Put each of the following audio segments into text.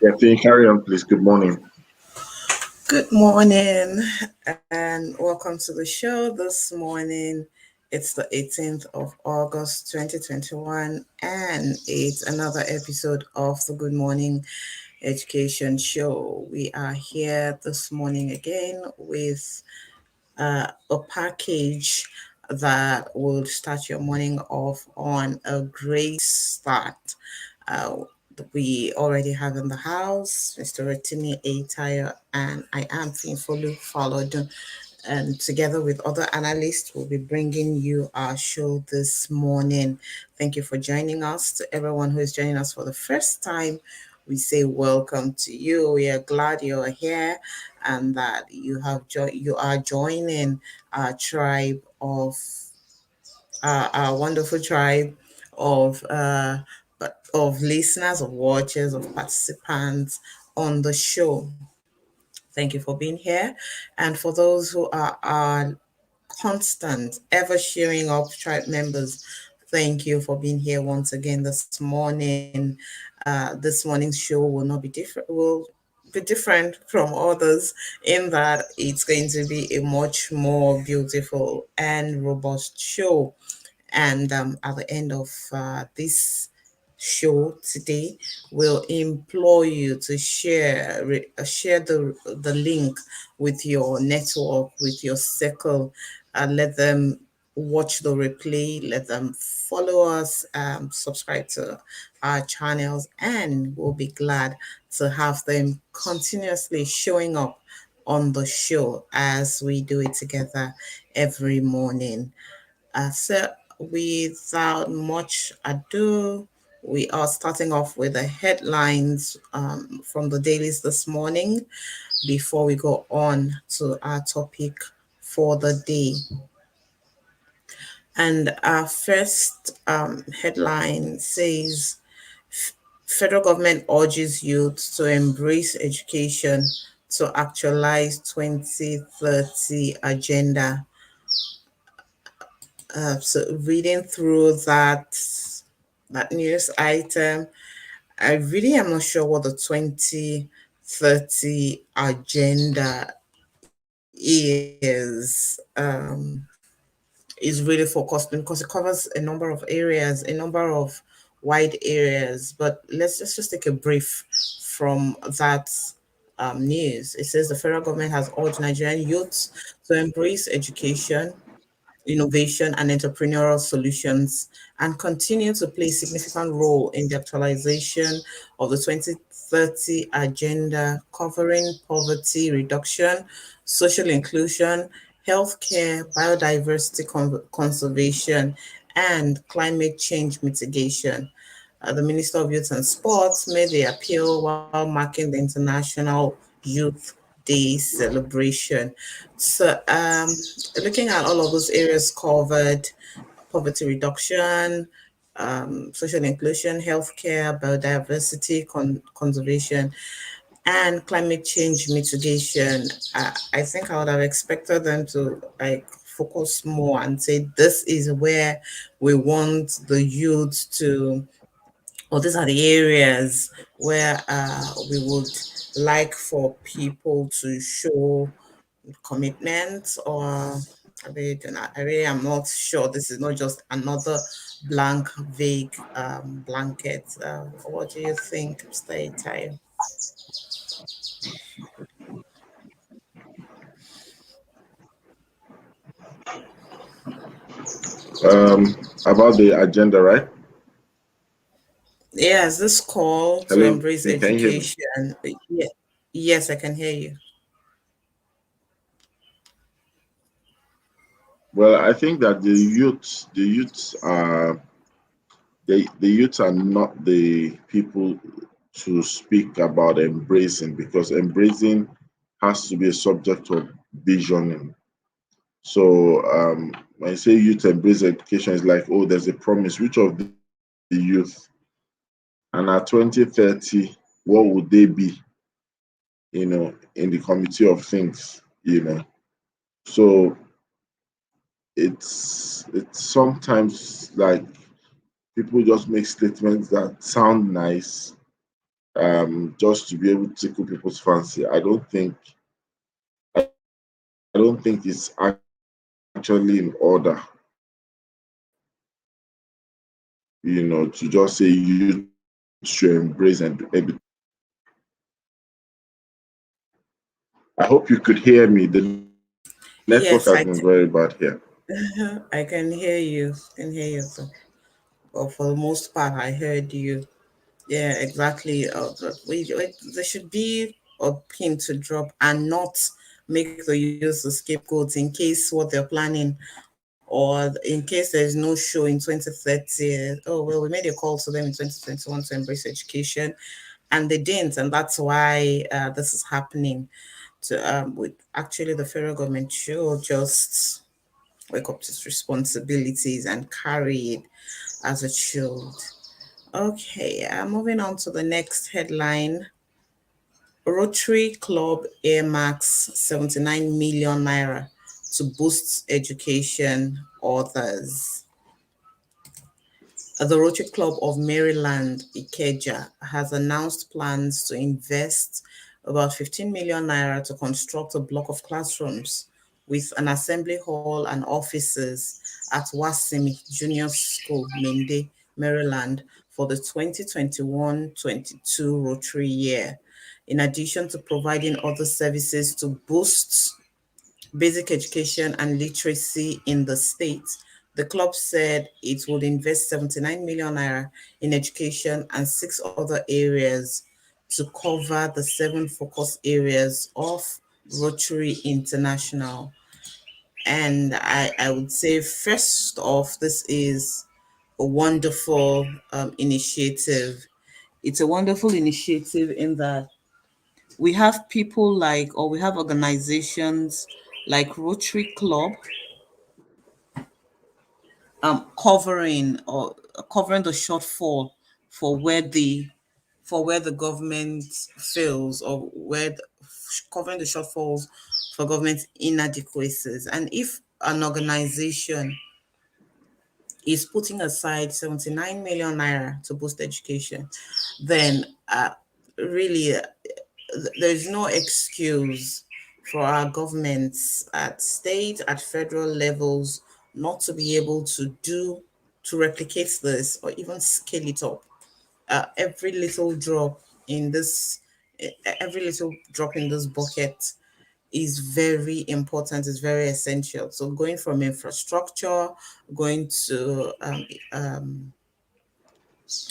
Yeah, can you carry on, please? Good morning. Good morning and welcome to the show this morning. It's the 18th of August 2021 and it's another episode of the Good Morning Education Show. We are here this morning again with a package that will start your morning off on a great start. Uh, we already have in the house Mr. Rotimi Atayo, and I am Finfolu followed. And together with other analysts, we'll be bringing you our show this morning. Thank you for joining us. To everyone who is joining us for the first time, we say welcome to you. We are glad you're here and that you are joining our tribe of our wonderful tribe of listeners, of watchers, of participants on the show. Thank you for being here. And for those who are our constant, ever showing up tribe members, thank you for being here once again this morning. This morning's show will not be different. Will be different from others in that it's going to be a much more beautiful and robust show. And at the end of this show today, we'll implore you to share the link with your network, with your circle, and let them watch the replay, let them follow us, subscribe to our channels, and we'll be glad to have them continuously showing up on the show as we do it together every morning. So, without much ado, we are starting off with the headlines from the dailies this morning before we go on to our topic for the day. And our first headline says federal government urges youth to embrace education to actualize 2030 agenda. So reading through that news item, I really am not sure what the 2030 agenda is really focused on because it covers a number of areas, a number of wide areas. But let's just take a brief from that news. It says the federal government has urged Nigerian youths to embrace education, innovation, and entrepreneurial solutions, and continue to play a significant role in the actualization of the 2030 agenda covering poverty reduction, social inclusion, healthcare, biodiversity conservation, and climate change mitigation. The Minister of Youth and Sports made the appeal while marking the International Youth Day celebration. So, looking at all of those areas covered, poverty reduction, social inclusion, healthcare, biodiversity conservation, and climate change mitigation, I think I would have expected them to like focus more and say this is where we want the youth to, or these are the areas where we would like for people to show commitment, or I really am not sure. This is not just another blank, vague blanket. What do you think, Mr. Itayo? About the agenda, right? Yes, this call to Hello, embrace can you hear me? education. Yeah, yes, I can hear you. Well, I think that the youths are not the people to speak about embracing because embracing has to be a subject of visioning. So when I say youth embrace education, it's like, oh, there's a promise. Which of the youth? And at 2030, what would they be, in the committee of things? So it's sometimes like people just make statements that sound nice, just to be able to tickle people's fancy. I don't think it's actually in order, to just say you should embrace and do everything. I hope you could hear me. The network has been very bad Yes, here. I can hear you. Can hear you. But for the most part, I heard you. Yeah, exactly. But there should be a pin to drop and not make the use the scapegoats in case what they're planning, or in case there's no show in 2030. Oh, well, we made a call to them in 2021 to embrace education, and they didn't. And that's why this is happening. With actually, the federal government should just wake up to its responsibilities and carry it as it should. Okay, moving on to the next headline. Rotary Club earmarks 79 million naira to boost education authors. The Rotary Club of Maryland, Ikeja, has announced plans to invest about 15 million naira to construct a block of classrooms with an assembly hall and offices at Wasimi Junior School, Mende, Maryland, for the 2021-22 Rotary year, in addition to providing other services to boost basic education and literacy in the state. The club said it would invest 79 million naira in education and six other areas to cover the seven focus areas of Rotary International. And I would say, first off, this is a wonderful initiative. It's a wonderful initiative in that we have people like, or we have organizations like Rotary Club, covering the shortfall for where the government fails, or covering the shortfalls for government inadequacies. And if an organization is putting aside 79 million naira to boost education, then really there's no excuse for our governments at state, at federal levels, not to be able to replicate this or even scale it up. Every little drop in this, every little drop in this bucket is very important, is very essential. So going from infrastructure, going to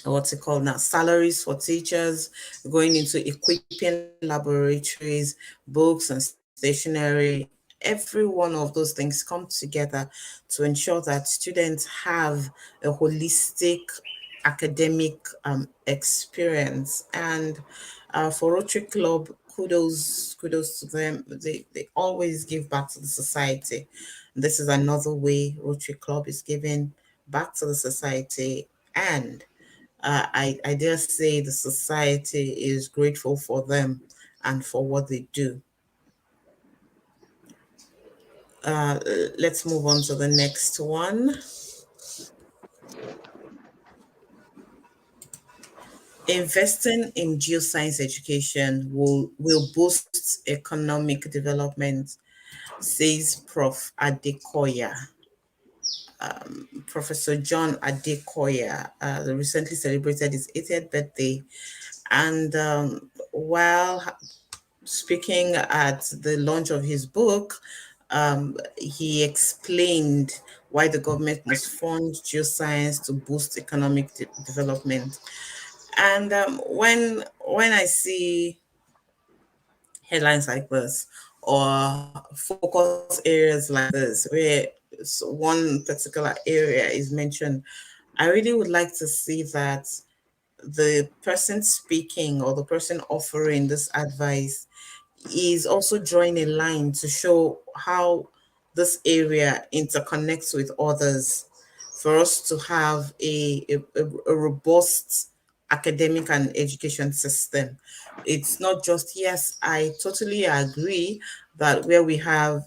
what's it called now, salaries for teachers, going into equipping laboratories, books and stationery. Every one of those things come together to ensure that students have a holistic academic experience. And for Rotary Club, kudos to them. They always give back to the society. This is another way Rotary Club is giving back to the society. And I dare say the society is grateful for them and for what they do. Uh, let's move on to the next one. Investing in geoscience education will boost economic development, says Prof. Adekoya. Professor John Adekoya recently celebrated his 80th birthday, and while speaking at the launch of his book, he explained why the government must fund geoscience to boost economic development. And when I see headlines like this, or focus areas like this, where one particular area is mentioned, I really would like to see that the person speaking or the person offering this advice is also drawing a line to show how this area interconnects with others, for us to have a robust academic and education system. It's not just, yes, I totally agree that where we have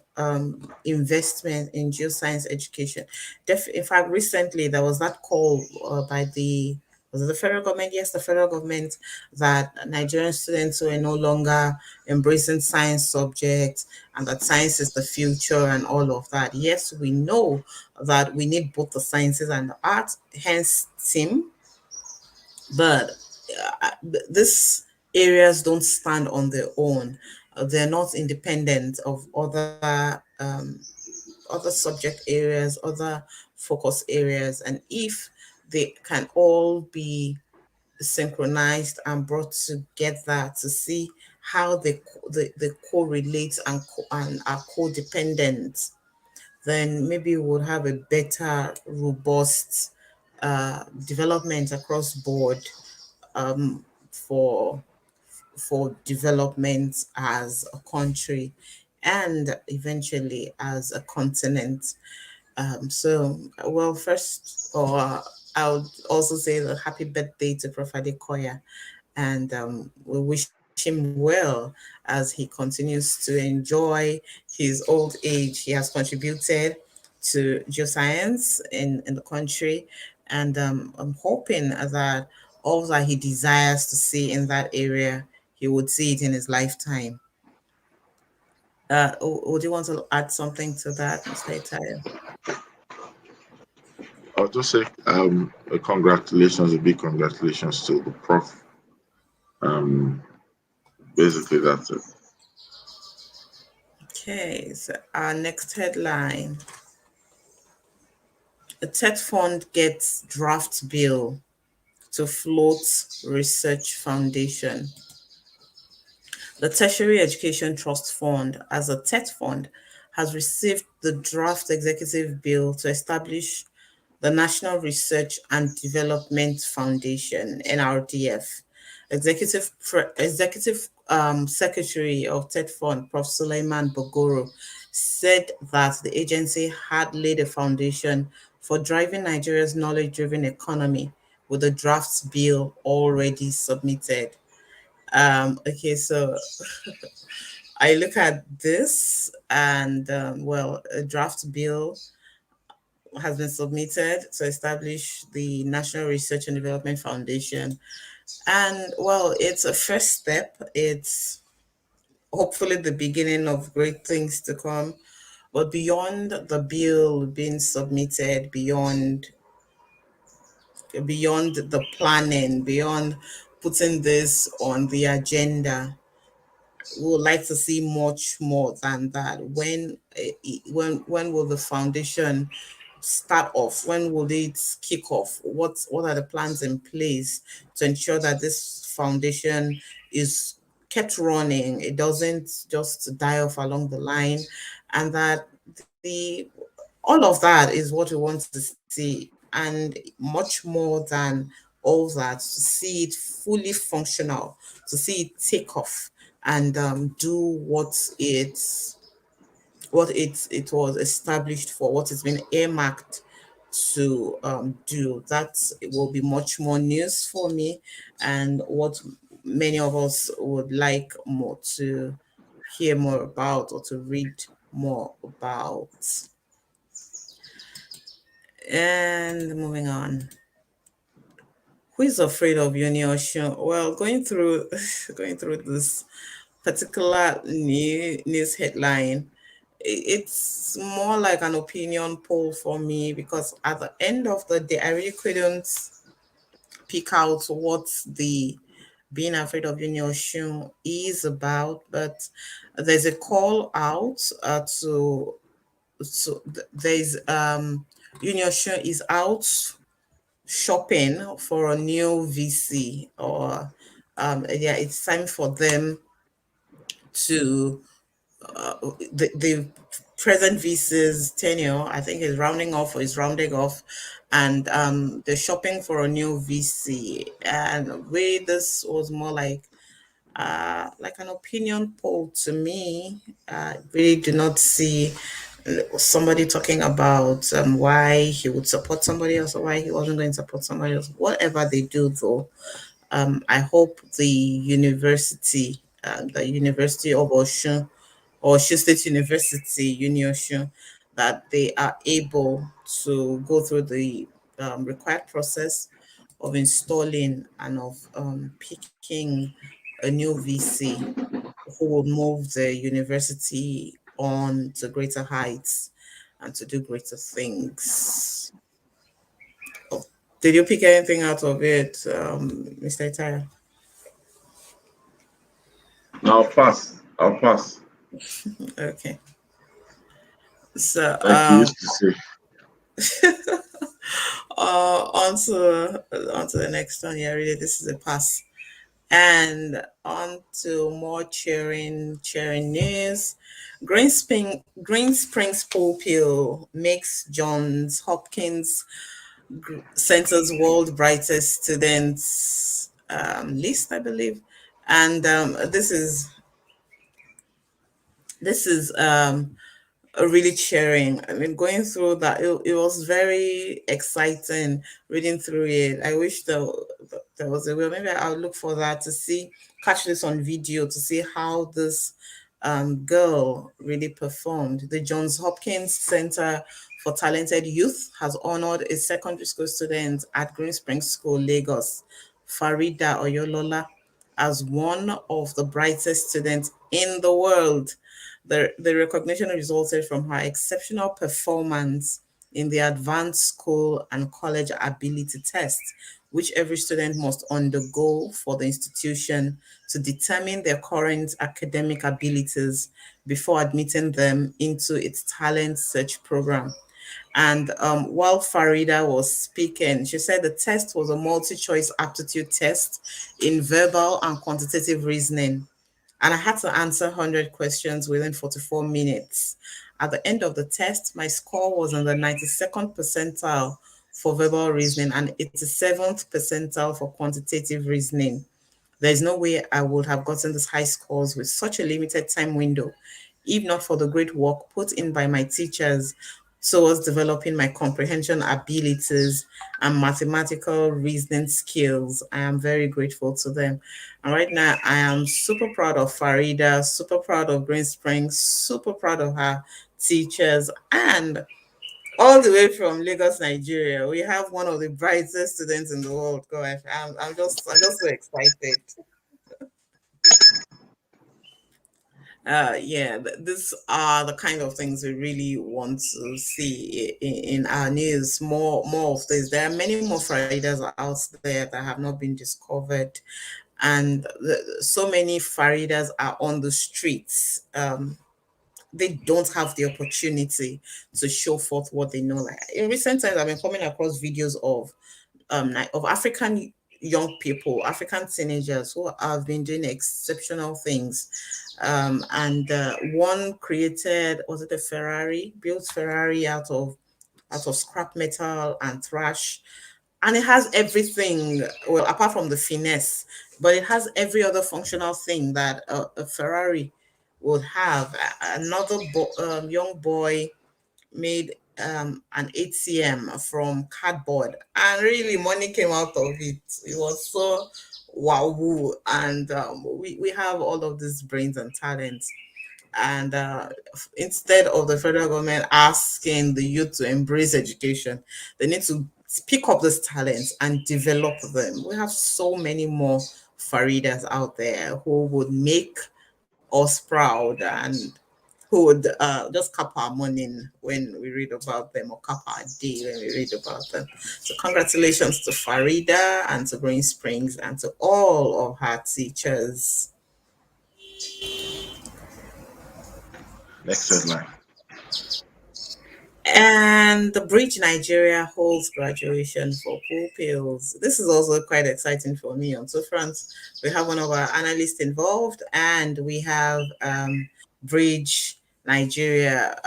investment in geoscience education. In fact, recently there was that call by the Was it the federal government? Yes, the federal government, that Nigerian students were no longer embracing science subjects and that science is the future and all of that. Yes, we know that we need both the sciences and the arts, hence STEM, but these areas don't stand on their own. They're not independent of other subject areas, other focus areas, and if they can all be synchronized and brought together to see how they correlate and are codependent, then maybe we'll have a better, robust development across board, for development as a country and eventually as a continent. Well, first, or I would also say the happy birthday to Prof. Adekoya, and we wish him well as he continues to enjoy his old age. He has contributed to geoscience in the country, and I'm hoping that all that he desires to see in that area, he would see it in his lifetime. Would you want to add something to that, Mr. Itayo? I'll just say congratulations, a big congratulations to the prof. Um, Basically, that's it. Okay, so our next headline: a TED fund gets draft bill to float research foundation. The Tertiary Education Trust Fund, as a TED fund, has received the draft executive bill to establish the National Research and Development Foundation (NRDF). Executive Secretary of TED Fund, Prof. Suleiman Bogoro, said that the agency had laid a foundation for driving Nigeria's knowledge-driven economy with the draft bill already submitted. Okay, so I look at this and well, a draft bill has been submitted to establish the National Research and Development Foundation. And well, it's a first step. It's hopefully the beginning of great things to come. But beyond the bill being submitted, beyond the planning, beyond putting this on the agenda, we would like to see much more than that. When will the foundation start off? When will it kick off? What are the plans in place to ensure that this foundation is kept running? It doesn't just die off along the line, and that the all of that is what we want to see, and much more than all that, to see it fully functional, to see it take off and do it was established for, what it's been earmarked to do. That will be much more news for me, and what many of us would like more to hear more about or to read more about. And moving on. Who is afraid of Unioshun? Well, going through going through this particular news headline, it's more like an opinion poll for me, because at the end of the day, I really couldn't pick out what the being afraid of Unioshun is about. But there's a call out there's Unioshun is out shopping for a new VC, or yeah, it's time for them to the present VC's tenure, I think, is rounding off or is rounding off, and they're shopping for a new VC. And way this was more like an opinion poll to me. I really do not see somebody talking about why he would support somebody else or why he wasn't going to support somebody else. Whatever they do, though, I hope the University of Osun, or Osun State University, UniOsun, that they are able to go through the required process of installing and of picking a new VC who will move the university on to greater heights and to do greater things. Oh, did you pick anything out of it, Mr. Itaya? I'll pass. I'll pass. Okay. So, Like you used to say. on to the next one. Yeah, really, this is a pass. And on to more cheering news. Green Springs pupil makes Johns Hopkins Center's world brightest students list, I believe. And this is really cheering. I mean, going through that, it was very exciting reading through it. I wish there was a way. Maybe I'll look for that to see, catch this on video to see how this girl really performed. The Johns Hopkins Center for Talented Youth has honored a secondary school student at Green Springs School, Lagos, Farida Oyolola, as one of the brightest students in the world. The recognition resulted from her exceptional performance in the Advanced School and College Ability Test, which every student must undergo for the institution to determine their current academic abilities before admitting them into its talent search program. And while Farida was speaking, she said the test was a multi choice aptitude test in verbal and quantitative reasoning, and I had to answer 100 questions within 44 minutes. At the end of the test, my score was in the 92nd percentile for verbal reasoning and 87th percentile for quantitative reasoning. There's no way I would have gotten these high scores with such a limited time window, if not for the great work put in by my teachers towards developing my comprehension abilities and mathematical reasoning skills. I am very grateful to them. And right now, I am super proud of Farida, super proud of Green Springs, super proud of her teachers, and all the way from Lagos, Nigeria. We have one of the brightest students in the world. Gosh, I'm just so excited. Yeah, these are the kind of things we really want to see in our news. More of this. There are many more Faridas out there that have not been discovered, and so many Faridas are on the streets. They don't have the opportunity to show forth what they know. Like in recent times, I've been coming across videos of African young people, African teenagers who have been doing exceptional things. And one created, was it a Ferrari? Built Ferrari out of scrap metal and trash, and it has everything. Well, apart from the finesse, but it has every other functional thing that a Ferrari would have. Another young boy made an ATM from cardboard, and really money came out of it. It was so wow, and we have all of these brains and talents, and instead of the federal government asking the youth to embrace education, they need to pick up these talents and develop them. We have so many more Faridas out there who would make us proud and who would just cap our morning when we read about them, or cap our day when we read about them. So congratulations to Farida and to Green Springs and to all of her teachers. Next headline. And the Bridge Nigeria holds graduation for pupils. This is also quite exciting for me on two fronts. We have one of our analysts involved, and we have Bridge Nigeria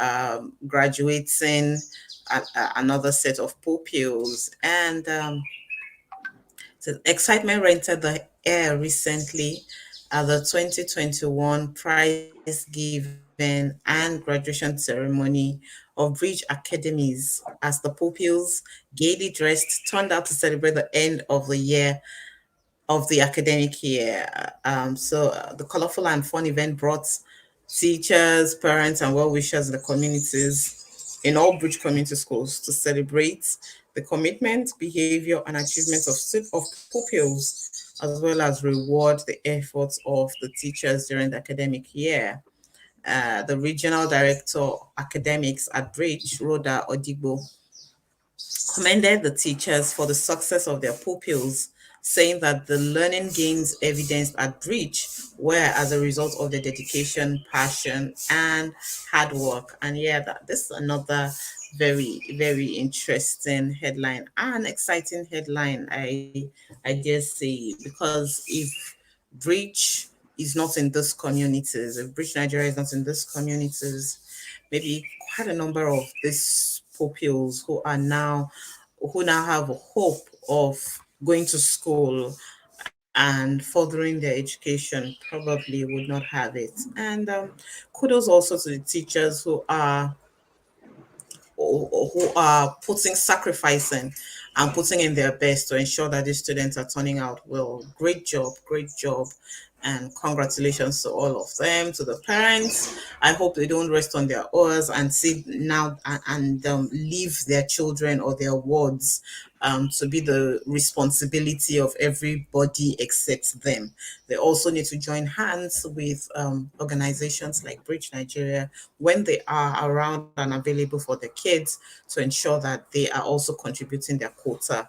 graduating another set of pupils. And so excitement rented the air recently at the 2021 prize giving and graduation ceremony of Bridge Academies, as the pupils, gaily dressed, turned out to celebrate the end of the year of the academic year. The colorful and fun event brought teachers, parents, and well wishers in the communities in all Bridge community schools to celebrate the commitment, behavior, and achievements of pupils, as well as reward the efforts of the teachers during the academic year. The regional director academics at Bridge, Rhoda Odigbo, commended the teachers for the success of their pupils, saying that the learning gains evidenced at Bridge were as a result of their dedication, passion, and hard work. And yeah, this is another very, very interesting headline and exciting headline, I dare say, because if Bridge is not in these communities, if Bridge Nigeria is not in these communities, maybe quite a number of these pupils who now have hope of going to school and furthering their education probably would not have it. And kudos also to the teachers who are sacrificing and putting in their best to ensure that these students are turning out well. Great job, and congratulations to all of them, to the parents. I hope they don't rest on their oars and sit now and leave their children or their wards to be the responsibility of everybody except them. They also need to join hands with organizations like Bridge Nigeria when they are around and available for the kids to ensure that they are also contributing their quota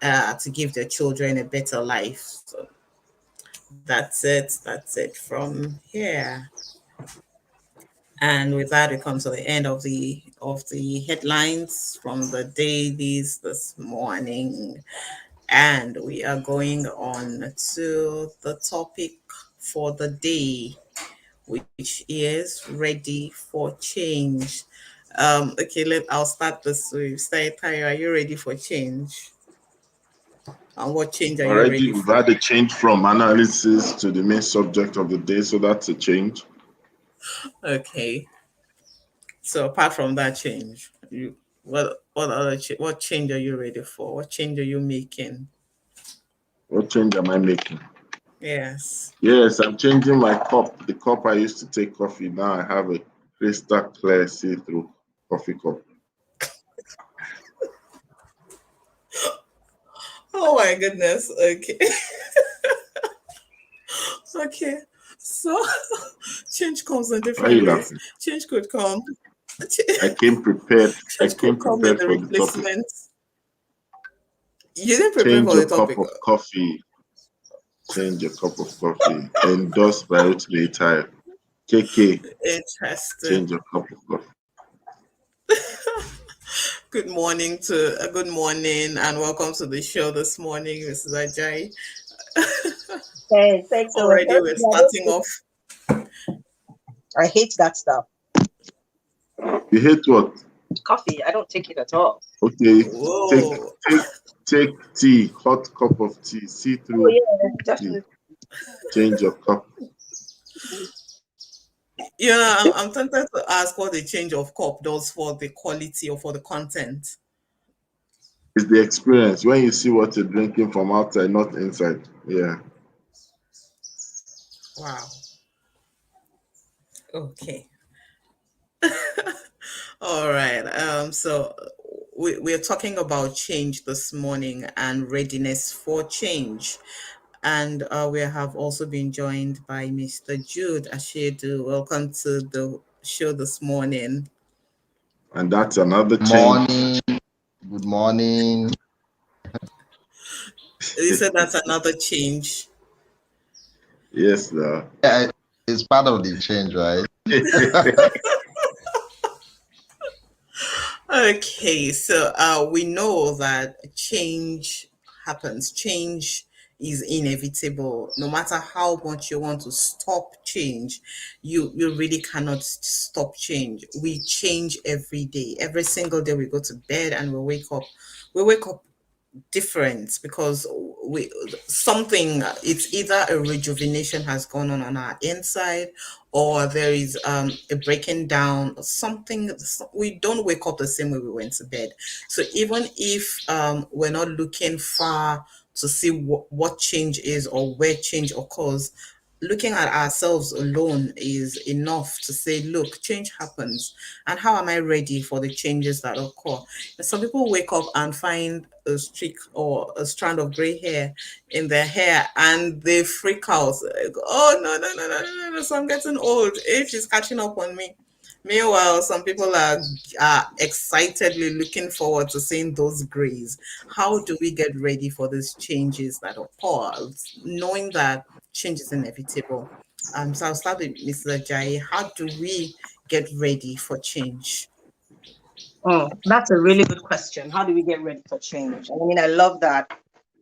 to give their children a better life. So that's it. That's it from here. And with that, we come to the end of the headlines from the dailies this morning. And we are going on to the topic for the day, which is ready for change. Okay, I'll start this way. Say, Tayo, are you ready for change? And what change are you Already, ready we've for? had a change from analysis to the main subject of the day, so that's a change. Okay. So apart from that change, what change are you ready for? What change are you making? What change am I making? Yes. Yes, I'm changing my cup. The cup I used to take coffee, now I have a crystal clear see-through coffee cup. Oh my goodness. Okay. Okay. So change comes in Why are different you ways. laughing? Change could come. I came prepared. I Change came could come in prepared the for the topic. replacement. You didn't prepare Change for the your cup topic. of coffee. Change your cup of coffee. Endorsed by Rotary Tire. KK. Interesting. Change your cup of coffee. Good morning and welcome to the show this morning, Mrs. Ajay. Hey, thanks so much. Already we're starting off. I hate that stuff. You hate what? Coffee, I don't take it at all. Okay, take Whoa. take take tea, hot cup of tea, see Oh through yeah, tea. definitely. Change your cup. I'm tempted to ask what the change of cup does for the quality or for the content. It's the experience when you see what you're drinking from outside, not inside. Yeah. Wow. Okay. All right. So we're talking about change this morning and readiness for change. And we have also been joined by Mr. Jude Ashedu. Welcome to the show this morning. And that's another change. Morning, good morning. You said that's another change. Yes, sir. Yeah, it's part of the change, right? Okay, so we know that change happens. Change is inevitable. No matter how much you want to stop change, you really cannot stop change. We change every day. Every single day we go to bed and we wake up. We wake up different because we something it's either a rejuvenation has gone on our inside, or there is a breaking down or something. We don't wake up the same way we went to bed. So even if we're not looking far to see what change is or where change occurs, looking at ourselves alone is enough to say, look, change happens. And how am I ready for the changes that occur? Some people wake up and find a streak or a strand of gray hair in their hair and they freak out. Like, oh, no, so I'm getting old. Age is catching up on me. Meanwhile, some people are excitedly looking forward to seeing those grays. How do we get ready for these changes that occur, knowing that change is inevitable? So I'll start with Mr. Jai. How do we get ready for change? Oh, that's a really good question. How do we get ready for change? I mean, I love that,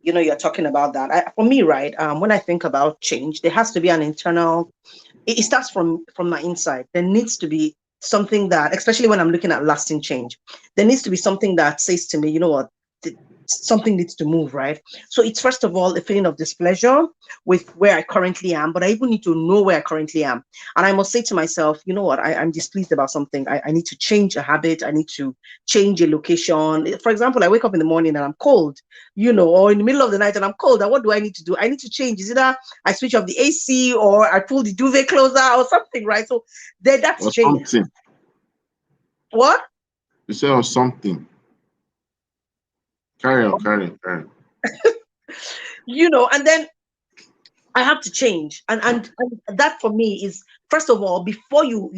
you're talking about that. For me, right, when I think about change, there has to be an internal, it starts from my inside. There needs to be something that, especially when I'm looking at lasting change, there needs to be something that says to me, you know what, something needs to move, right? So it's first of all a feeling of displeasure with where I currently am, but I even need to know where I currently am. And I must say to myself, you know what, I'm displeased about something. I need to change a habit. I need to change a location. For example, I wake up in the morning and I'm cold, or in the middle of the night and I'm cold. And what do I need to do? I need to change. Is either I switch off the AC or I pull the duvet closer or something, right? So that's Or change. something. What? You say or something. Carry on. And then I have to change. And that for me is, first of all, before you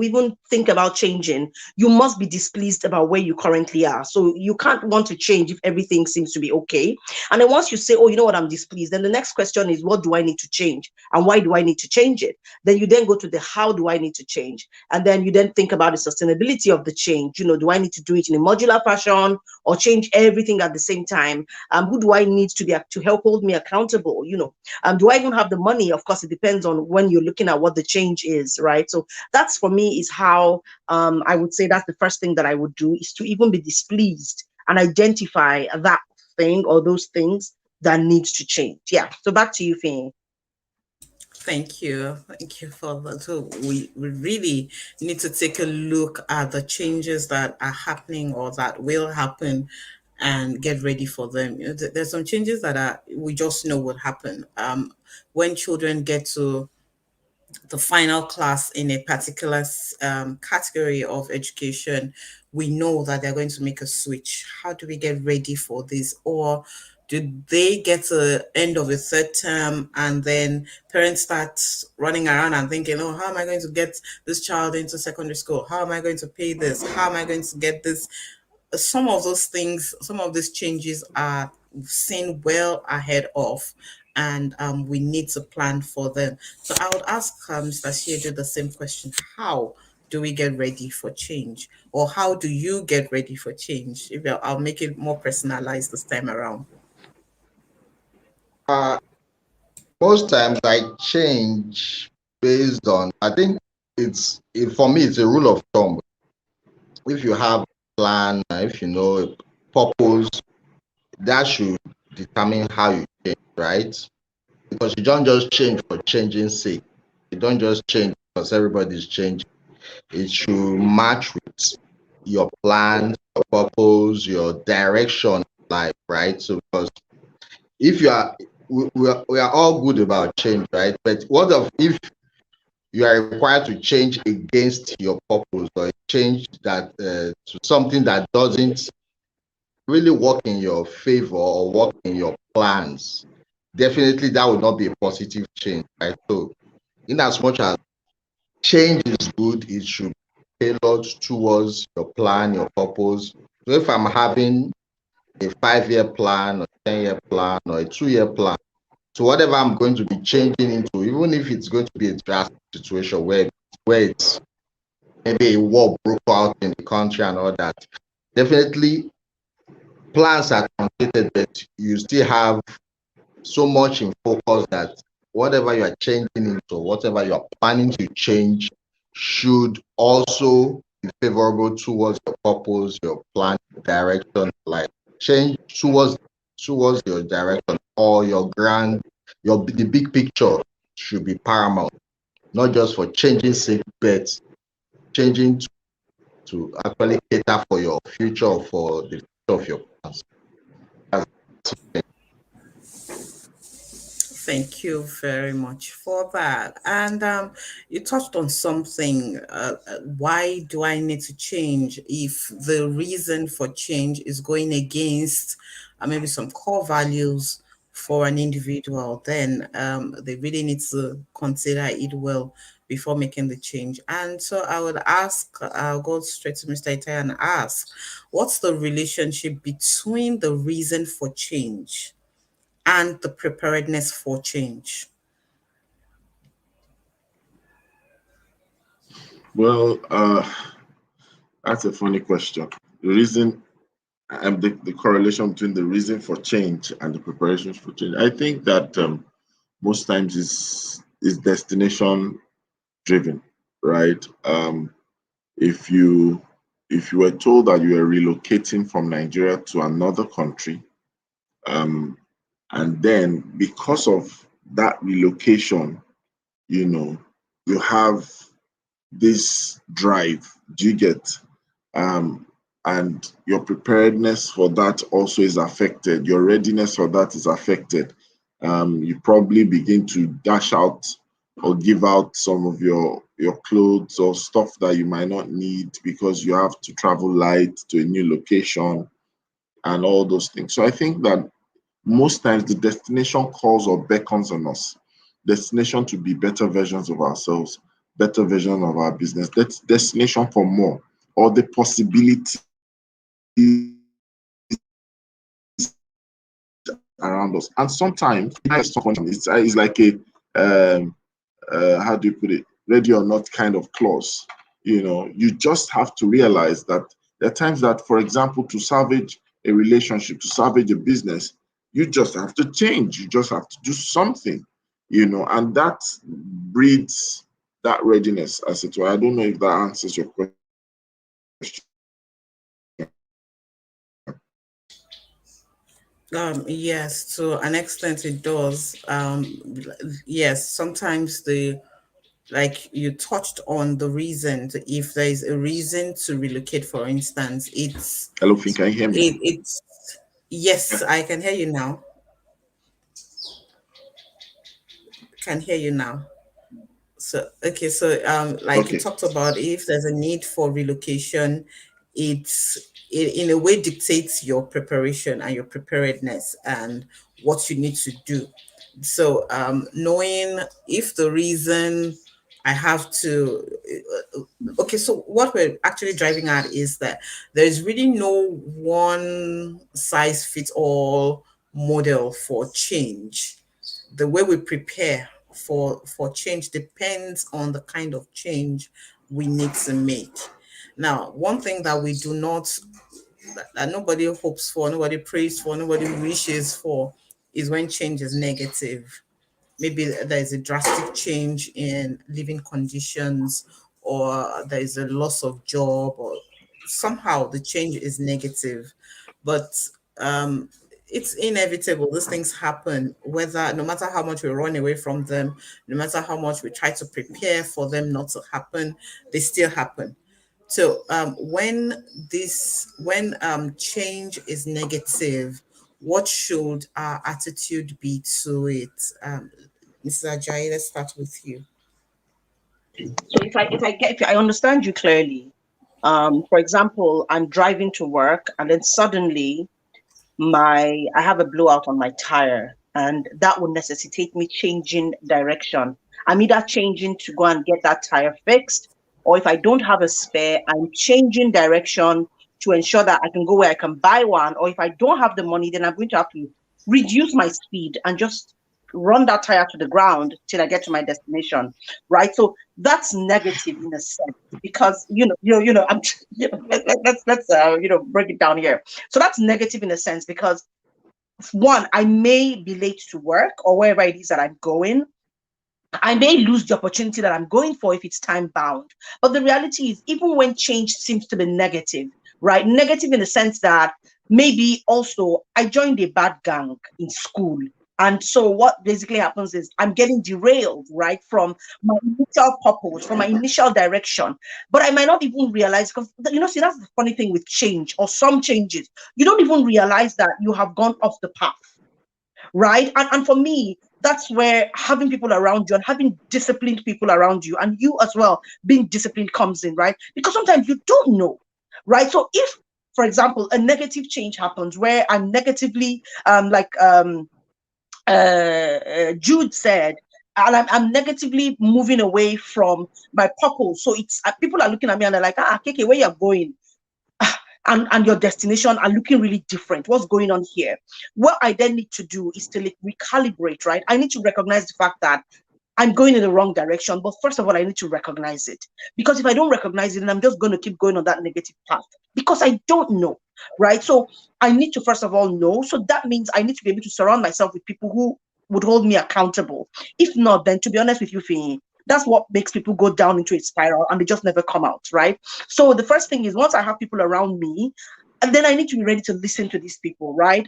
even think about changing, you must be displeased about where you currently are. So you can't want to change if everything seems to be okay. And then once you say, oh, you know what, I'm displeased, then the next question is, what do I need to change? And why do I need to change it? Then you then go to the how do I need to change? And then you then think about the sustainability of the change. Do I need to do it in a modular fashion or change everything at the same time? Who do I need to help hold me accountable? Do I even have the money? Of course, it depends on when you're looking at what the change is, right? So that's for me is how I would say that's the first thing that I would do, is to even be displeased and identify that thing or those things that needs to change. Yeah. So back to you, Finn. Thank you. Thank you for that. So we really need to take a look at the changes that are happening or that will happen and get ready for them. There's some changes that we just know will happen. When children get to the final class in a particular category of education, we know that they're going to make a switch. How do we get ready for this? Or do they get to the end of the third term and then parents start running around and thinking, oh, how am I going to get this child into secondary school? How am I going to pay this? How am I going to get this? Some of those things, some of these changes are seen well ahead of, and we need to plan for them. So I would ask Mr. Shiedu the same question. How do we get ready for change? Or how do you get ready for change? If I'll make it more personalized this time around. Uh, Most times I change based on, I think for me, it's a rule of thumb. If you have a plan, if you know a purpose, that should determine how you change, right? Because you don't just change for changing's sake. You don't just change because everybody's changing. It should match with your plan, your purpose, your direction in life, right? So because if you are we are all good about change, right? But what if you are required to change against your purpose or change that to something that doesn't really work in your favor or work in your plans? Definitely that would not be a positive change, right? So in as much as change is good, it should be tailored towards your plan, your purpose. So if I'm having a 5-year plan or 10-year plan or a 2-year plan, so whatever I'm going to be changing into, even if it's going to be a drastic situation where it's maybe a war broke out in the country and all that, definitely plans are complicated, but you still have so much in focus that whatever you are changing into, whatever you are planning to change, should also be favorable towards your purpose, your plan, direction, like change towards your direction or the big picture should be paramount, not just for changing sake, but changing to actually cater for your future or for the future of your plans. Thank you very much for that. And you touched on something. Why do I need to change if the reason for change is going against maybe some core values for an individual? Then they really need to consider it well before making the change. And so I would ask, I'll go straight to Mr. Itai and ask, what's the relationship between the reason for change and the preparedness for change? Well, that's a funny question. The reason and the correlation between the reason for change and the preparations for change. I think that most times is destination driven, right? If you if you were told that you are relocating from Nigeria to another country, um, and then because of that relocation, you know, you have this drive. Do you get? Um, and your preparedness for that also is affected. Your readiness for that is affected. You probably begin to dash out or give out some of your clothes or stuff that you might not need because you have to travel light to a new location and all those things. So I think that most times the destination calls or beckons on us. Destination to be better versions of ourselves, better version of our business. That's destination for more or the possibility around us. And sometimes it's like a how do you put it, ready or not kind of clause. You know, you just have to realize that there are times that, for example, to salvage a relationship, to salvage a business, you just have to change. You just have to do something, you know, and that breeds that readiness, as it were. I don't know if that answers your question. Yes, to an extent it does. Yes, sometimes the like you touched on the reason. If there is a reason to relocate, for instance, Hello, Finn, can you hear me? it's yes, I can hear you now. Can hear you now. So okay, so like you Okay. talked about, if there's a need for relocation, it in a way dictates your preparation and your preparedness and what you need to do. So knowing if the reason I have to okay, so what we're actually driving at is that there's really no one size fits all model for change. The way we prepare for change depends on the kind of change we need to make. Now, one thing that we do not that nobody hopes for, nobody prays for, nobody wishes for is when change is negative. Maybe there is a drastic change in living conditions, or there is a loss of job, or somehow the change is negative. But um, it's inevitable. These things happen, whether no matter how much we run away from them, no matter how much we try to prepare for them not to happen, they still happen. So when change is negative, what should our attitude be to it? Mrs. Ajayi, let's start with you. So if I understand you clearly, for example, I'm driving to work and then suddenly I have a blowout on my tire, and that would necessitate me changing direction. I'm either changing to go and get that tire fixed, or if I don't have a spare, I'm changing direction to ensure that I can go where I can buy one. Or if I don't have the money, then I'm going to have to reduce my speed and just run that tire to the ground till I get to my destination. Right. So that's negative in a sense, because I'm let's break it down here. So that's negative in a sense because, one, I may be late to work or wherever it is that I'm going. I may lose the opportunity that I'm going for if it's time bound. But the reality is, even when change seems to be negative, right? Negative in the sense that maybe also I joined a bad gang in school. And so what basically happens is I'm getting derailed, right, from my initial purpose, from my initial direction. But I might not even realize, because, see, that's the funny thing with change or some changes. You don't even realize that you have gone off the path, right? And for me, That's where having people around you and having disciplined people around you, and you as well being disciplined, comes in, right? Because sometimes you don't know, right? So if, for example, a negative change happens where I'm negatively, Jude said, and I'm negatively moving away from my purpose. So it's people are looking at me and they're like, Keke, where you're going? And your destination are looking really different. What's going on here? What I then need to do is to recalibrate, right? I need to recognize the fact that I'm going in the wrong direction. But first of all, I need to recognize it. Because if I don't recognize it, then I'm just going to keep going on that negative path because I don't know, right? So I need to first of all know. So that means I need to be able to surround myself with people who would hold me accountable. If not, then to be honest with you, Finyi, that's what makes people go down into a spiral and they just never come out, right? So the first thing is, once I have people around me, and then I need to be ready to listen to these people, right?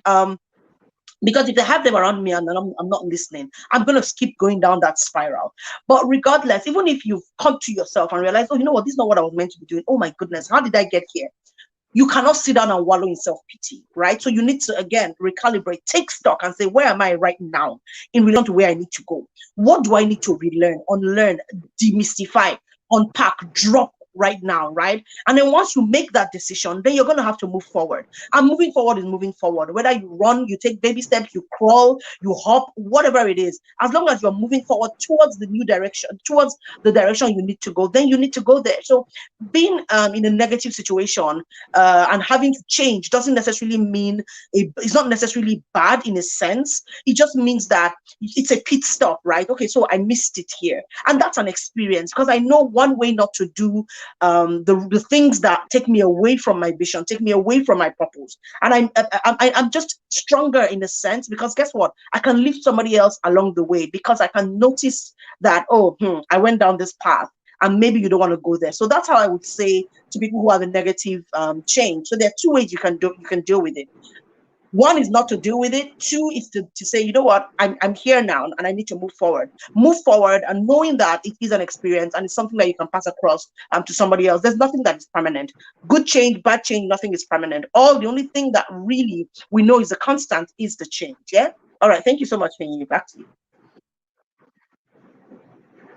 Because if they have them around me and I'm not listening, I'm going to keep going down that spiral. But regardless, even if you've come to yourself and realize, oh, you know what, this is not what I was meant to be doing. Oh my goodness, how did I get here? You cannot sit down and wallow in self-pity, right? So you need to, again, recalibrate, take stock and say, where am I right now in relation to where I need to go? What do I need to relearn, unlearn, demystify, unpack, drop right now, right? And then once you make that decision, then you're going to have to move forward. And moving forward is moving forward. Whether you run, you take baby steps, you crawl, you hop, whatever it is, as long as you're moving forward towards the new direction, towards the direction you need to go, then you need to go there. So being in a negative situation and having to change doesn't necessarily mean it's not necessarily bad in a sense. It just means that it's a pit stop, right? Okay, so I missed it here, and that's an experience because I know one way not to do the things that take me away from my vision, take me away from my purpose. And I'm just stronger in a sense because guess what? I can lift somebody else along the way because I can notice that, oh, I went down this path and maybe you don't want to go there. So that's how I would say to people who have a negative change. So there are two ways you can deal with it. One is not to deal with it. Two is to say, you know what, I'm here now and I need to move forward. Move forward and knowing that it is an experience and it's something that you can pass across to somebody else. There's nothing that is permanent. Good change, bad change, nothing is permanent. The only thing that really we know is a constant is the change. Yeah. All right. Thank you so much, Finny. Back to you.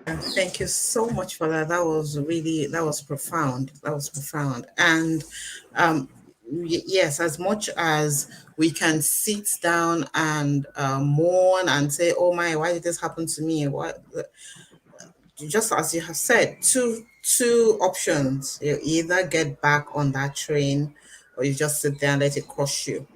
Thank you so much for that. That was profound. That was profound. And yes, as much as we can sit down and mourn and say, "Oh my, why did this happen to me?" What? Just as you have said, two options. You either get back on that train, or you just sit there and let it crush you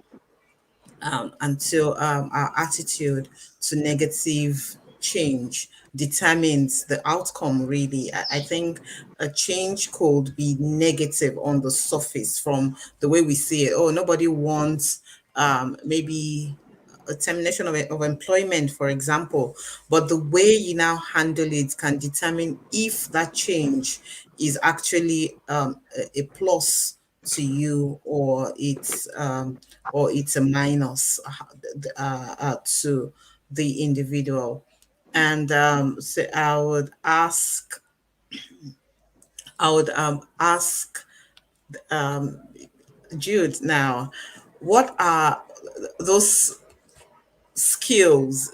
until our attitude to negative change determines the outcome, really. I think a change could be negative on the surface from the way we see it. Oh, nobody wants maybe a termination of employment, for example, but the way you now handle it can determine if that change is actually a plus to you, or it's a minus to the individual. And so I would ask Jude now, what are those skills?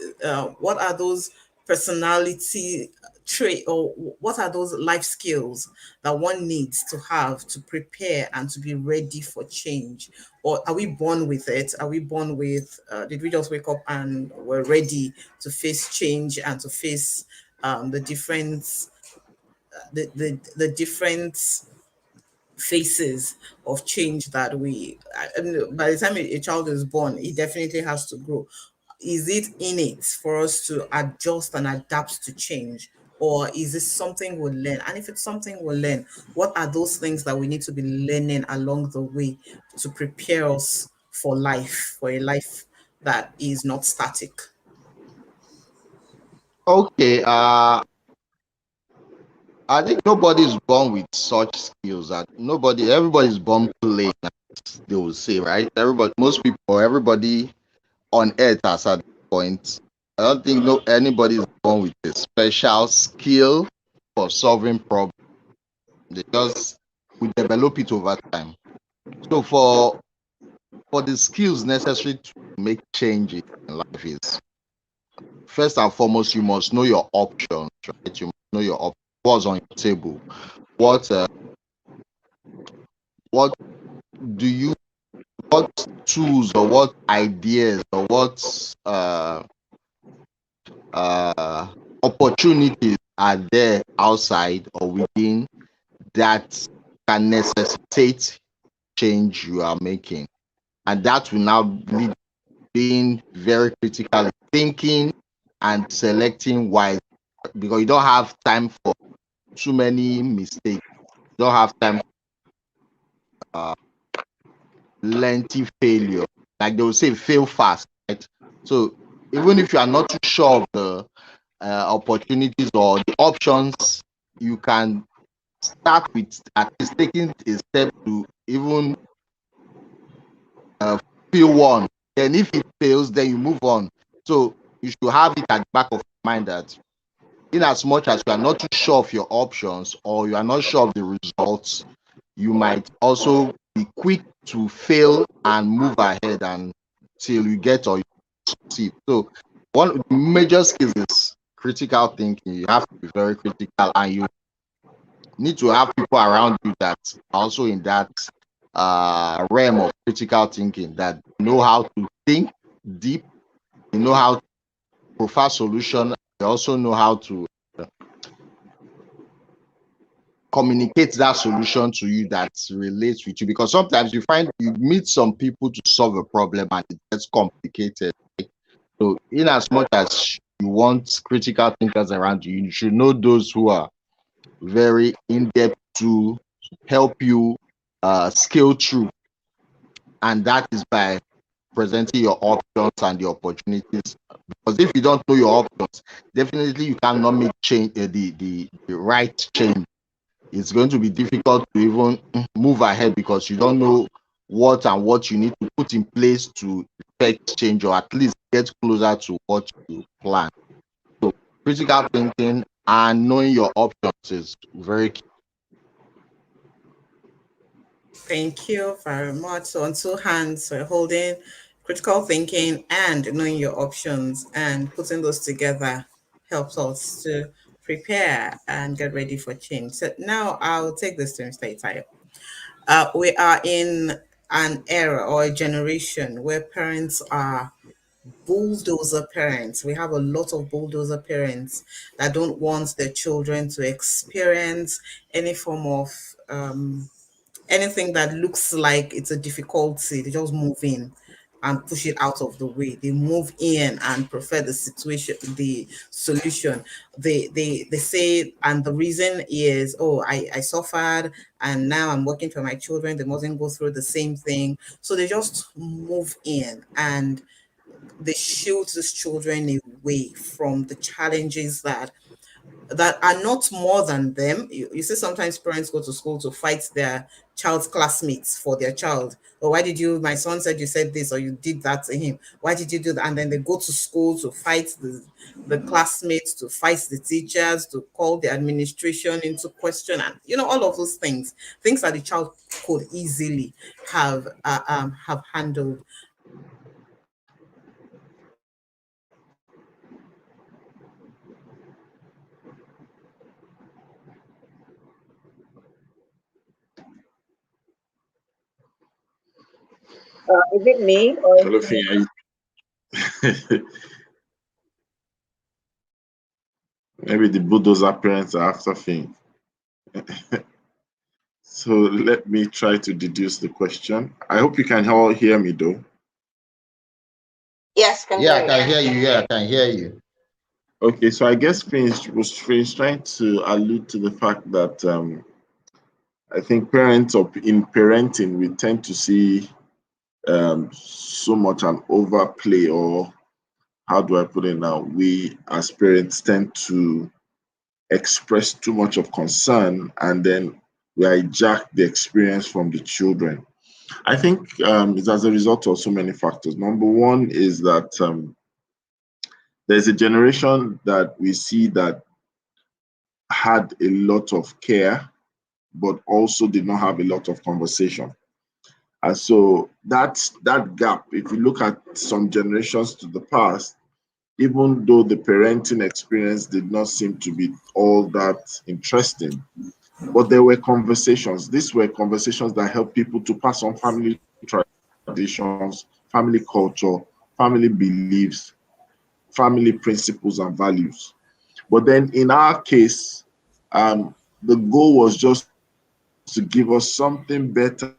What are those personality trait, or what are those life skills that one needs to have to prepare and to be ready for change? Or are we born with it? Are we born with did we just wake up and we're ready to face change and to face the different the different phases of change that I mean, by the time a child is born, he definitely has to grow. Is it innate for us to adjust and adapt to change, or is it something we'll learn? And if it's something we'll learn, what are those things that we need to be learning along the way to prepare us for life, for a life that is not static? Okay, I think nobody's born with such skills. That everybody's born plain, as they will say, right? Most people, everybody on earth has at this point. I don't think anybody's born with a special skill for solving problems. We develop it over time. So for the skills necessary to make changes in life is first and foremost, you must know your options, right? You must know your options. What's on your table? What what do you what tools or what ideas or what opportunities are there outside or within that can necessitate change you are making? And that will now lead being very critical, thinking and selecting wise, because you don't have time for too many mistakes. You don't have time for lengthy failure. Like they will say, fail fast, right? So even if you are not too sure of the opportunities or the options, you can start with at least taking a step to even fail one. Then if it fails, then you move on. So you should have it at the back of your mind that in as much as you are not too sure of your options or you are not sure of the results, you might also be quick to fail and move ahead until you get or you succeed. So one of the major skills is critical thinking. You have to be very critical, and you need to have people around you that are also in that realm of critical thinking, that know how to think deep, they know how to provide solution, they also know how to communicate that solution to you that relates with you. Because sometimes you find you meet some people to solve a problem and it gets complicated. So in as much as you want critical thinkers around you, you should know those who are very in-depth to help you scale through. And that is by presenting your options and the opportunities. Because if you don't know your options, definitely you cannot make change the right change. It's going to be difficult to even move ahead because you don't know what and what you need to put in place to effect change or at least get closer to what you plan. So critical thinking and knowing your options is very key. Thank you very much. So on two hands, we're holding critical thinking and knowing your options, and putting those together helps us to prepare and get ready for change. So now I'll take this to Mr. Itayo. We are in an era or a generation where parents are bulldozer parents. We have a lot of bulldozer parents that don't want their children to experience any form of anything that looks like it's a difficulty. They just move in and push it out of the way. They move in and prefer the situation, the solution. They say, and the reason is, oh, I suffered and now I'm working for my children. They mustn't go through the same thing. So they just move in and they shield these children away from the challenges that are not more than them. You see, sometimes parents go to school to fight their child's classmates for their child. Or why did you, my son said you said this or you did that to him. Why did you do that? And then they go to school to fight the classmates, to fight the teachers, to call the administration into question. And, all of those things that the child could easily have handled. Is it me or is Hello, it Finn. Maybe the bulldozer parents are after Finn. So let me try to deduce the question. I hope you can all hear me though. Yes, can Yeah, I hear can you. hear you. Yeah, I can hear you. Okay, so I guess Finn's trying to allude to the fact that I think parents in parenting we tend to see so much an overplay, or how do I put it now? We as parents tend to express too much of concern and then we hijack the experience from the children. I think it's as a result of so many factors. Number one is that there's a generation that we see that had a lot of care, but also did not have a lot of conversation. And so that gap, if you look at some generations to the past, even though the parenting experience did not seem to be all that interesting. But there were conversations. These were conversations that help people to pass on family traditions, family culture, family beliefs, family principles and values. But then in our case, the goal was just to give us something better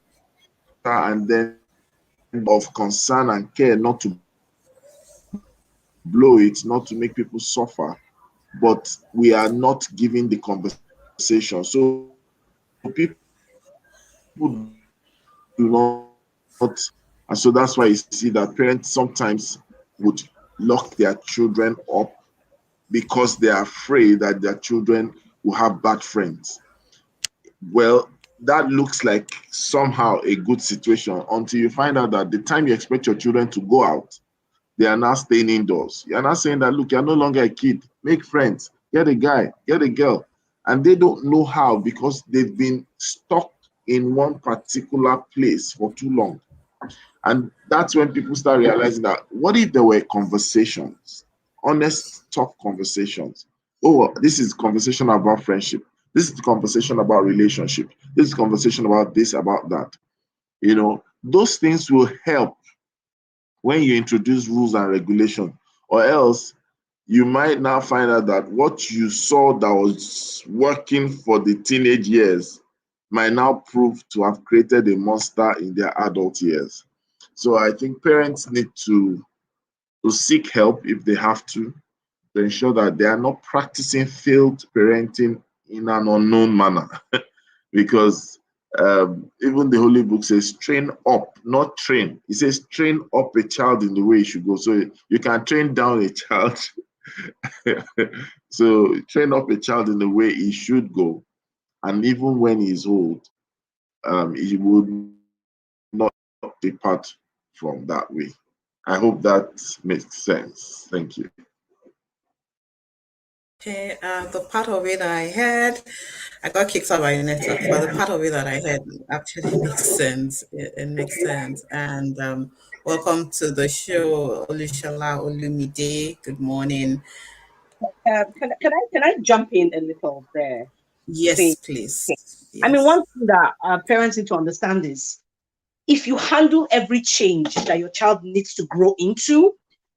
and then of concern and care, not to blow it, not to make people suffer, but we are not giving the conversation. So people do not, and so that's why you see that parents sometimes would lock their children up because they are afraid that their children will have bad friends. Well, that looks like somehow a good situation until you find out that the time you expect your children to go out, they are now staying indoors. You're not saying that, look, you're no longer a kid, make friends, get a guy, get a girl. And they don't know how because they've been stuck in one particular place for too long. And that's when people start realizing that what if there were conversations, honest, tough conversations? Oh, this is conversation about friendship. This is conversation about relationship. This is conversation about this, about that. You know, those things will help when you introduce rules and regulation, or else you might now find out that what you saw that was working for the teenage years might now prove to have created a monster in their adult years. So I think parents need to seek help if they have to ensure that they are not practicing failed parenting in an unknown manner. Because even the Holy Book says, train up, not train. It says, train up a child in the way he should go. So you can train down a child. So train up a child in the way he should go. And even when he's old, he would not depart from that way. I hope that makes sense. Thank you. Okay, the part of it I heard, I got kicked out by your network, but the part of it that I heard actually makes sense. It makes sense. And welcome to the show, Olushala Olumide. Good morning. Can I jump in a little there? Yes, Say, okay. please. I mean, Yes. one thing that parents need to understand is if you handle every change that your child needs to grow into,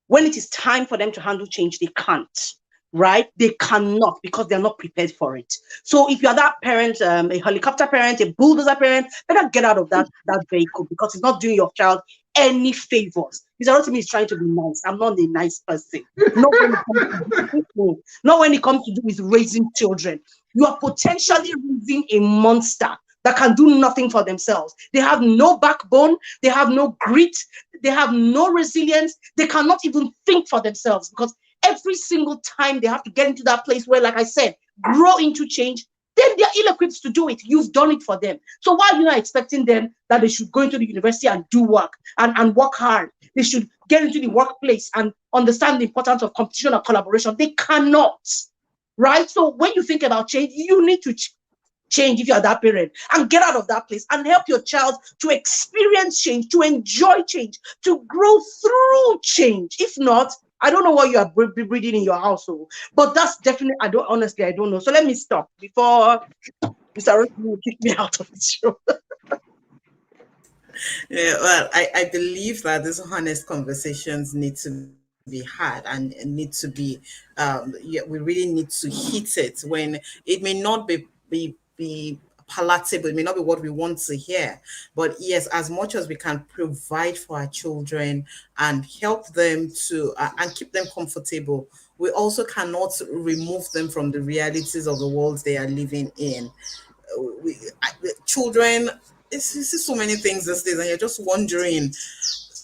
when it is time for them to handle change, they can't, right? They cannot because they're not prepared for it. So if you're that parent, a helicopter parent, a bulldozer parent, better get out of that vehicle because it's not doing your child any favors. Mr. Rotimi is trying to be nice. I'm not a nice person. Not when it comes to not when it comes to do with raising children. You are potentially raising a monster that can do nothing for themselves. They have no backbone, they have no grit, they have no resilience, they cannot even think for themselves because every single time they have to get into that place where, like I said, grow into change, then they're ill-equipped to do it. You've done it for them. So why are you not expecting them that they should go into the university and do work and work hard? They should get into the workplace and understand the importance of competition and collaboration. They cannot, right? So when you think about change, you need to change if you're that parent and get out of that place and help your child to experience change, to enjoy change, to grow through change. If not, I don't know what you are breeding in your household, but that's definitely, I don't know. So let me stop before Mr. Rotimi will kick me out of the show. Yeah, well, I believe that these honest conversations need to be had and need to be, yeah, we really need to hit it when it may not be palatable, it may not be what we want to hear. But yes, as much as we can provide for our children and help them to and keep them comfortable, we also cannot remove them from the realities of the world they are living in. Children, it's so many things these days, and you're just wondering,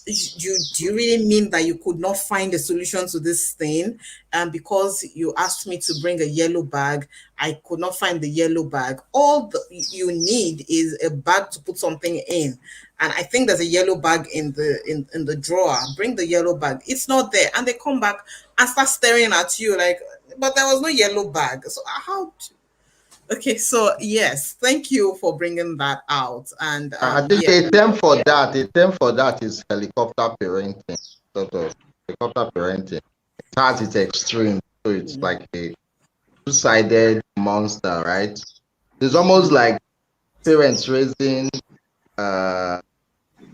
do you really mean that you could not find a solution to this thing? And because you asked me to bring a yellow bag, I could not find the yellow bag. All you need is a bag to put something in. And I think there's a yellow bag in the drawer. Bring the yellow bag. It's not there. And they come back and start staring at you like, but there was no yellow bag. So how? Okay, so yes, thank you for bringing that out. And I think yeah, a term for that is helicopter parenting, sort of helicopter parenting. has its extreme. So it's like a two-sided monster, right? It's almost like parents raising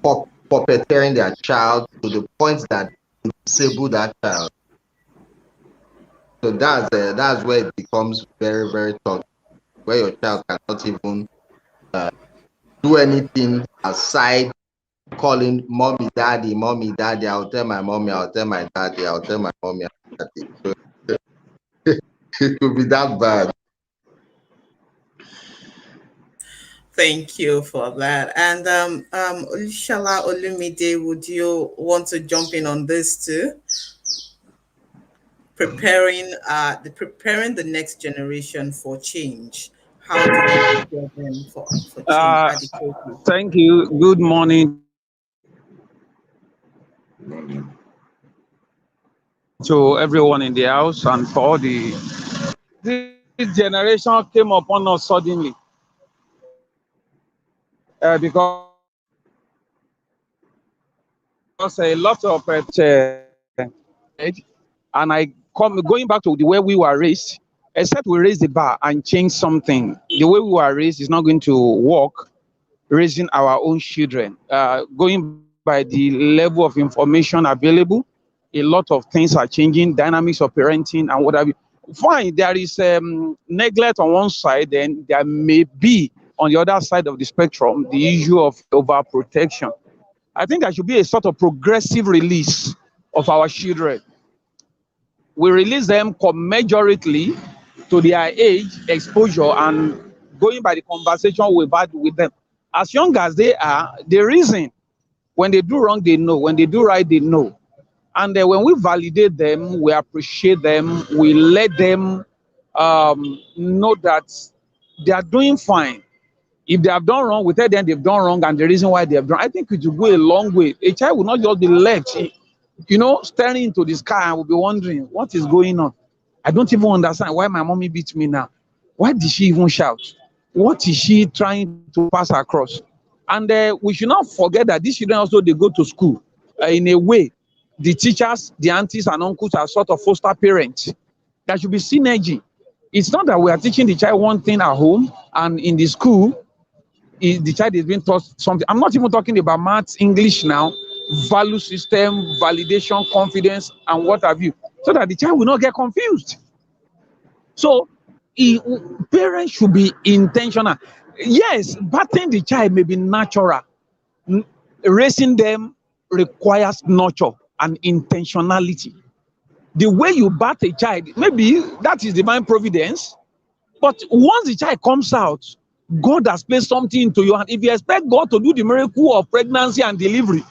puppeteering their child to the point that they disable that child. So that's where it becomes very, very tough, where your child cannot even do anything aside calling mommy, daddy. I'll tell my mommy, I'll tell my daddy, I'll tell my mommy, I'll daddy. So it could be that bad. Thank you for that. And Olushala Olumide, would you want to jump in on this too? Preparing the next generation for change. How do we prepare them for change Uh, adequately? Thank you. Good morning Morning. to everyone in the house and for all this generation came upon us suddenly because a lot of and I come going back to the way we were raised. Except we raise the bar and change something, the way we were raised is not going to work. Raising our own children, going by the level of information available, a lot of things are changing, dynamics of parenting and what have you. Fine, there is neglect on one side, then there may be on the other side of the spectrum the issue of overprotection. I think there should be a sort of progressive release of our children. We release them commensurately to their age, exposure, and going by the conversation we've had with them. As young as they are, they reason. When they do wrong, they know. When they do right, they know. And when we validate them, we appreciate them, we let them know that they are doing fine. If they have done wrong, we tell them they've done wrong and the reason why they have done. I think it will go a long way. A child will not just be left, staring into the sky and will be wondering what is going on. I don't even understand why my mommy beat me now. Why did she even shout? What is she trying to pass across? And we should not forget that these children also they go to school. In a way, the teachers, the aunties and uncles are sort of foster parents. There should be synergy. It's not that we are teaching the child one thing at home and in the school the child is being taught something. I'm not even talking about maths, English now, value system, validation, confidence, and what have you, so that the child will not get confused. So parents should be intentional. Yes, batting the child may be natural. Raising them requires nurture and intentionality. The way you bat a child, maybe that is divine providence, but once the child comes out, God has placed something into your hand. If you expect God to do the miracle of pregnancy and delivery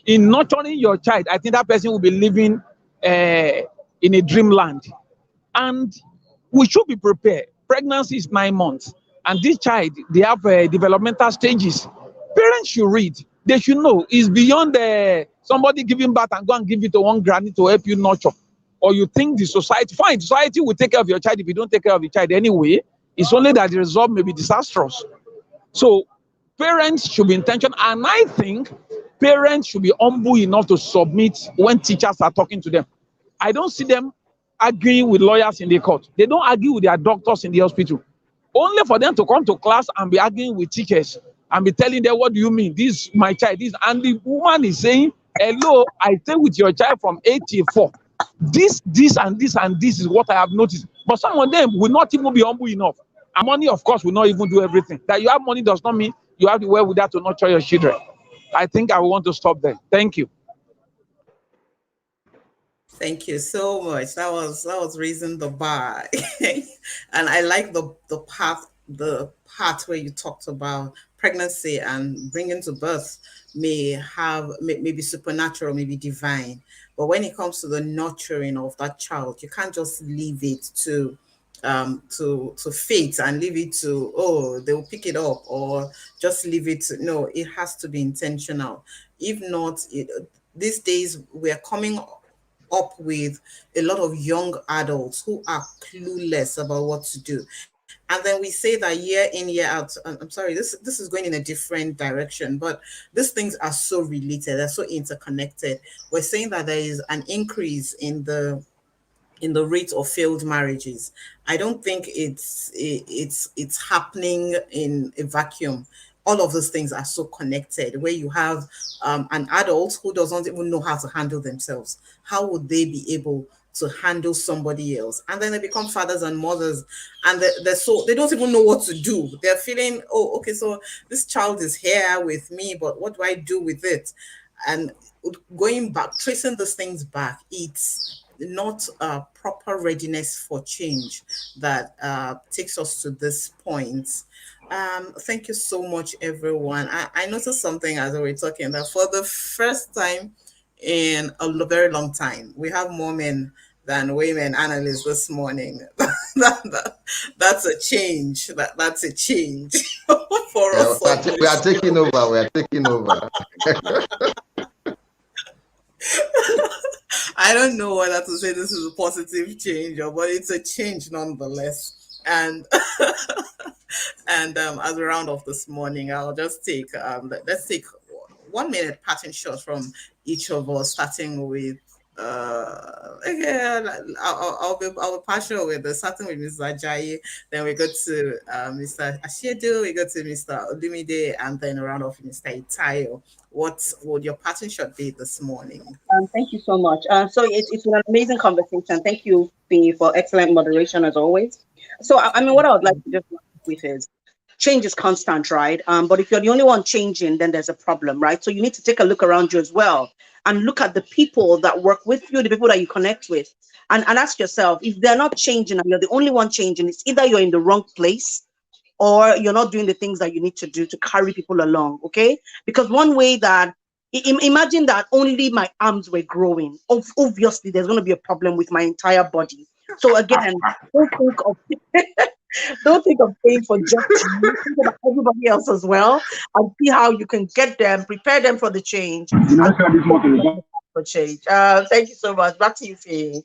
in nurturing your child, I think that person will be living in a dreamland. And we should be prepared. Pregnancy is 9 months, and this child, they have developmental stages. Parents should read. They should know it's beyond somebody giving birth and go and give it to one granny to help you nurture. Or you think the society, fine, society will take care of your child if you don't take care of the child anyway. It's only that the result may be disastrous. So parents should be intentional, and I think parents should be humble enough to submit when teachers are talking to them. I don't see them arguing with lawyers in the court. They don't argue with their doctors in the hospital. Only for them to come to class and be arguing with teachers and be telling them, what do you mean? This is my child. This, and the woman is saying, hello, I stay with your child from 84. This, and this, and this is what I have noticed. But some of them will not even be humble enough. And money, of course, will not even do everything. That you have money does not mean you have the wherewithal to nurture your children. I think I want to stop there. Thank you. Thank you so much. That was raising the bar, and I like the part where you talked about pregnancy and bringing to birth may be supernatural, may be divine, but when it comes to the nurturing of that child, you can't just leave it to fate and leave it to, oh, they'll pick it up, or just leave it to, no, it has to be intentional. If not, these days we're coming up with a lot of young adults who are clueless about what to do. And then we say that year in, year out, I'm sorry, this is going in a different direction, but these things are so related, they're so interconnected. We're saying that there is an increase in the in the rate of failed marriages. I don't think it's happening in a vacuum. All of those things are so connected. Where you have an adult who doesn't even know how to handle themselves, how would they be able to handle somebody else? And then they become fathers and mothers, and they're so they don't even know what to do. They're feeling, oh, okay, so this child is here with me, but what do I do with it? And going back, tracing these things back, it's not proper readiness for change that takes us to this point. Thank you so much, everyone. I noticed something as we were talking, that for the first time in a very long time, we have more men than women analysts this morning. That's a change. That's a change for Yeah, us on we are this taking show. over. We are taking over. I don't know whether to say this is a positive change, or but it's a change nonetheless. And and as we round off this morning, I'll just take let's take 1 minute passing shot from each of us, starting with again, I'll be partial with the starting with Mr. Ajayi, then we go to Mr. Asiedu, we go to Mr. Olumide, and then round off with Mr. Itayo. What would your passing shot be this morning? Thank you so much. So it's been an amazing conversation. Thank you, Fee, for excellent moderation as always. So I mean, what I would like to just wrap up with is change is constant, right? But if you're the only one changing, then there's a problem, right? So you need to take a look around you as well and look at the people that work with you, the people that you connect with, and ask yourself, if they're not changing and you're the only one changing, it's either you're in the wrong place or you're not doing the things that you need to do to carry people along, okay? Because one way that imagine that only my arms were growing. Obviously, there's going to be a problem with my entire body. So again, don't think of don't think of paying for just you. Think about everybody else as well, and see how you can get them, prepare them for the change, You know, and sir, this motor is for change. Thank you so much. Back to you, Faye.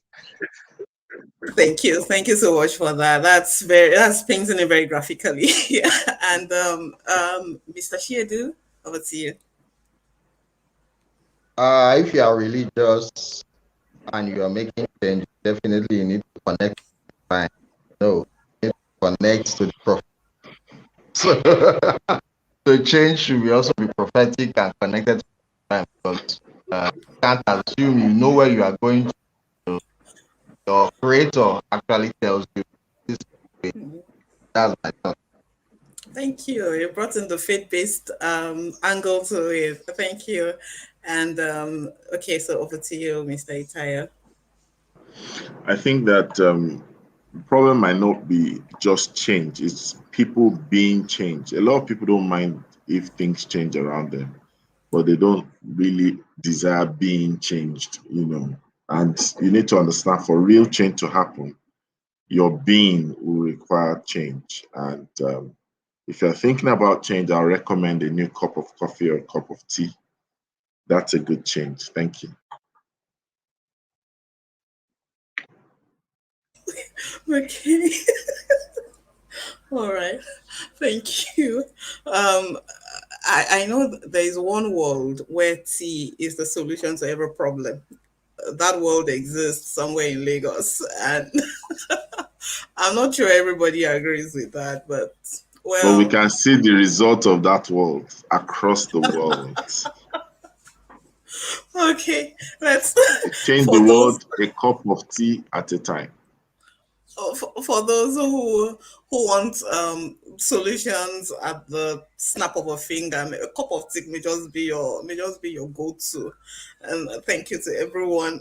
Thank you so much for that. That's painting it very graphically. Yeah. And Mr. Shiedu, over to you. If you are religious and you are making change, definitely you need to connect with divine. No, you need to connect to the prophet. So the change should be also be prophetic and connected to divine, because you can't assume you know where you are going to. Your creator actually tells you this way. That's my thought. Thank you. You brought in the faith-based angle to it. Thank you. And okay, so over to you, Mr. Itaya. I think that the problem might not be just change, it's people being changed. A lot of people don't mind if things change around them, but they don't really desire being changed, you know. And you need to understand, for real change to happen, your being will require change. And if you're thinking about change, I'll recommend a new cup of coffee or a cup of tea. That's a good change. Thank you. Okay. All right. Thank you. I know there is one world where tea is the solution to every problem. That world exists somewhere in Lagos, and I'm not sure everybody agrees with that, but But we well, can see the result of that world across the world. okay. Let's Change the for those world a cup of tea at a time. for those who want solutions at the snap of a finger, a cup of tea may just be your go-to. And thank you to everyone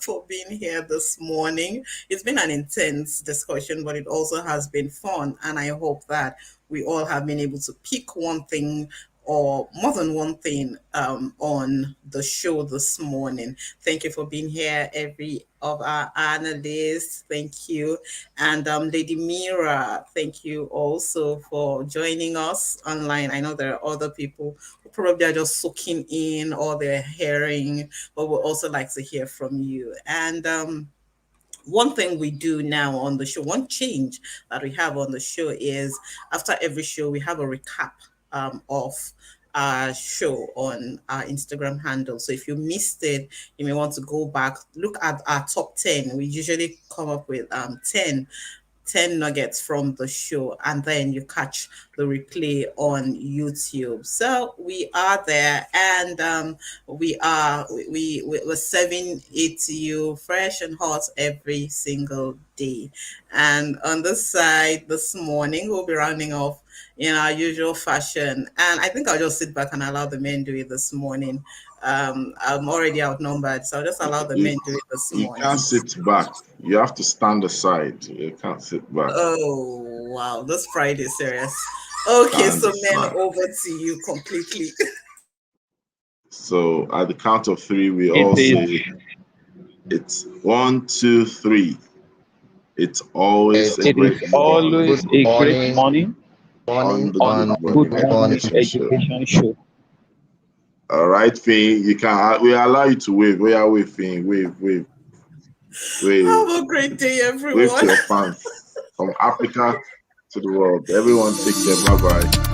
for being here this morning. It's been an intense discussion, but it also has been fun, and I hope that we all have been able to pick one thing or more than one thing on the show this morning. Thank you for being here, every of our analysts. Thank you. And Lady Mira, thank you also for joining us online. I know there are other people who probably are just soaking in all they're hearing, but we'd also like to hear from you. And one thing we do now on the show, one change that we have on the show is after every show, we have a recap of our show on our Instagram handle. So if you missed it, you may want to go back, look at our top 10. We usually come up with 10 nuggets from the show, and then you catch the replay on YouTube. So we are there, and we're serving it to you fresh and hot every single day. And on the side this morning, we'll be rounding off in our usual fashion. And I think I'll just sit back and allow the men do it this morning. I'm already outnumbered, so I'll just allow the men do it this You morning. can't sit back. You have to stand aside. You can't sit back. Oh wow, this Friday is serious. Okay, so men, Stand. over to you completely. So at the count of 3, we all say it's 1, 2, 3. It's always a It great is morning always Good a great morning on the on Good Good Morning Morning Education Show. Education Show. All right, Finn, you can. We allow you to wave. Where are we, Finn? Wave. Have a great day, everyone. Wave to your fans from Africa to the world. Everyone, take care. Bye bye.